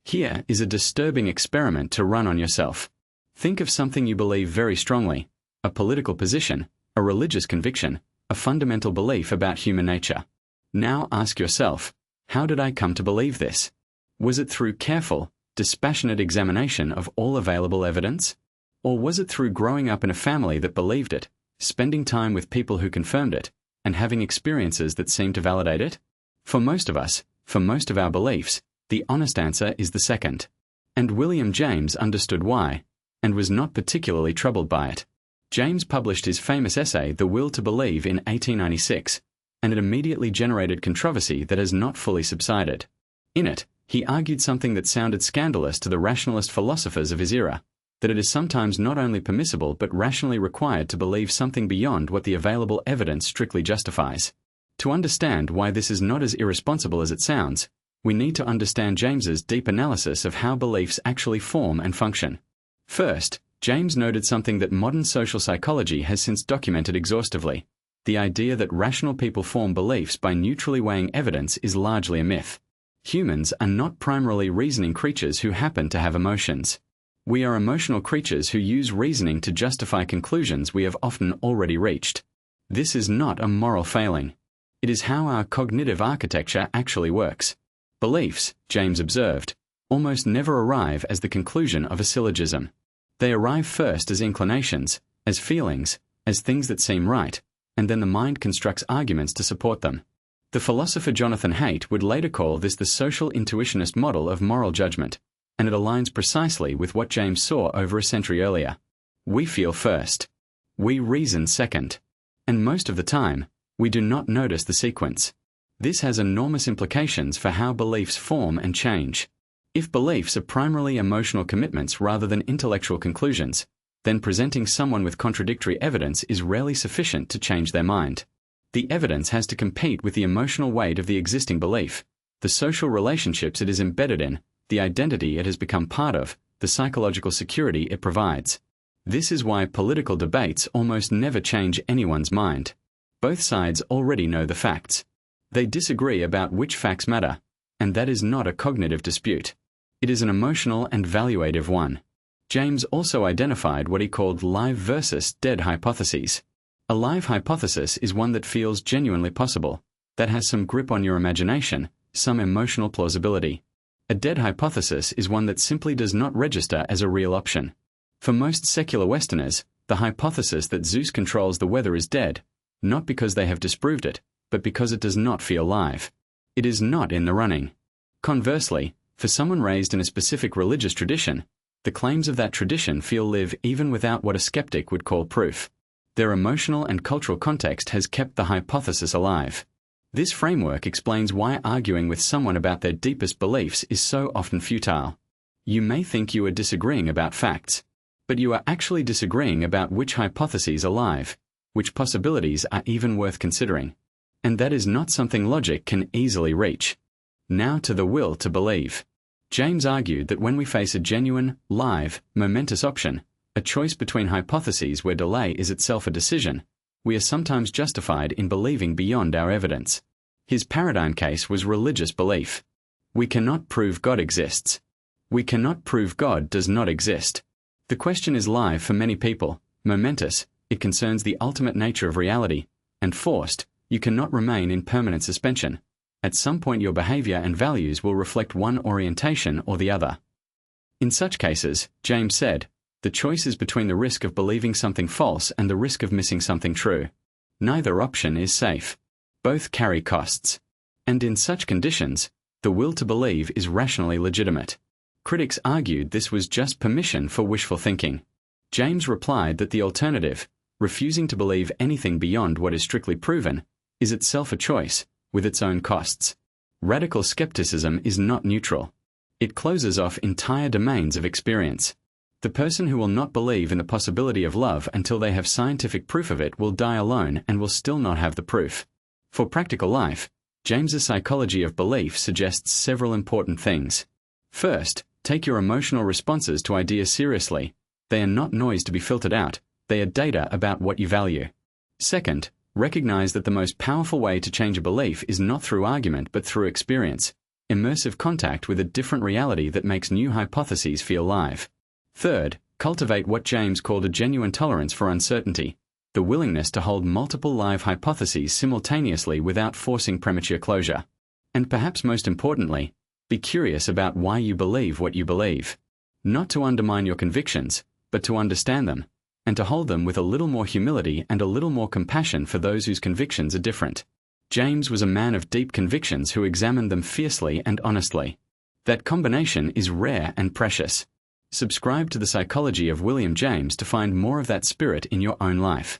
Here is a disturbing experiment to run on yourself. Think of something you believe very strongly, a political position, a religious conviction, a fundamental belief about human nature. Now ask yourself, how did I come to believe this? Was it through careful, dispassionate examination of all available evidence? Or was it through growing up in a family that believed it, spending time with people who confirmed it, and having experiences that seemed to validate it? For most of us, for most of our beliefs, the honest answer is the second. And William James understood why, and was not particularly troubled by it. James published his famous essay The Will to Believe in 1896, and it immediately generated controversy that has not fully subsided. In it, he argued something that sounded scandalous to the rationalist philosophers of his era, that it is sometimes not only permissible but rationally required to believe something beyond what the available evidence strictly justifies. To understand why this is not as irresponsible as it sounds, we need to understand James's deep analysis of how beliefs actually form and function. First, James noted something that modern social psychology has since documented exhaustively. The idea that rational people form beliefs by neutrally weighing evidence is largely a myth. Humans are not primarily reasoning creatures who happen to have emotions. We are emotional creatures who use reasoning to justify conclusions we have often already reached. This is not a moral failing. It is how our cognitive architecture actually works. Beliefs, James observed, almost never arrive as the conclusion of a syllogism. They arrive first as inclinations, as feelings, as things that seem right, and then the mind constructs arguments to support them. The philosopher Jonathan Haidt would later call this the social intuitionist model of moral judgment, and it aligns precisely with what James saw over a century earlier. We feel first. We reason second. And most of the time, we do not notice the sequence. This has enormous implications for how beliefs form and change. If beliefs are primarily emotional commitments rather than intellectual conclusions, then presenting someone with contradictory evidence is rarely sufficient to change their mind. The evidence has to compete with the emotional weight of the existing belief, the social relationships it is embedded in, the identity it has become part of, the psychological security it provides. This is why political debates almost never change anyone's mind. Both sides already know the facts. They disagree about which facts matter, and that is not a cognitive dispute. It is an emotional and valuative one. James also identified what he called live versus dead hypotheses. A live hypothesis is one that feels genuinely possible, that has some grip on your imagination, some emotional plausibility. A dead hypothesis is one that simply does not register as a real option. For most secular Westerners, the hypothesis that Zeus controls the weather is dead, not because they have disproved it, but because it does not feel live. It is not in the running. Conversely, for someone raised in a specific religious tradition, the claims of that tradition feel live even without what a skeptic would call proof. Their emotional and cultural context has kept the hypothesis alive. This framework explains why arguing with someone about their deepest beliefs is so often futile. You may think you are disagreeing about facts, but you are actually disagreeing about which hypotheses are live, which possibilities are even worth considering. And that is not something logic can easily reach. Now to the will to believe. James argued that when we face a genuine, live, momentous option, a choice between hypotheses where delay is itself a decision, we are sometimes justified in believing beyond our evidence. His paradigm case was religious belief. We cannot prove God exists. We cannot prove God does not exist. The question is live for many people, momentous, it concerns the ultimate nature of reality, and forced, you cannot remain in permanent suspension. At some point your behavior and values will reflect one orientation or the other. In such cases, James said, the choice is between the risk of believing something false and the risk of missing something true. Neither option is safe. Both carry costs. And in such conditions, the will to believe is rationally legitimate. Critics argued this was just permission for wishful thinking. James replied that the alternative, refusing to believe anything beyond what is strictly proven, is itself a choice, with its own costs. Radical skepticism is not neutral. It closes off entire domains of experience. The person who will not believe in the possibility of love until they have scientific proof of it will die alone and will still not have the proof. For practical life, James's psychology of belief suggests several important things. First, take your emotional responses to ideas seriously. They are not noise to be filtered out, they are data about what you value. Second, recognize that the most powerful way to change a belief is not through argument but through experience. immersive contact with a different reality that makes new hypotheses feel live. Third, cultivate what James called a genuine tolerance for uncertainty, the willingness to hold multiple live hypotheses simultaneously without forcing premature closure. And perhaps most importantly, be curious about why you believe what you believe. Not to undermine your convictions, but to understand them, and to hold them with a little more humility and a little more compassion for those whose convictions are different. James was a man of deep convictions who examined them fiercely and honestly. That combination is rare and precious. Subscribe to The Psychology of William James to find more of that spirit in your own life.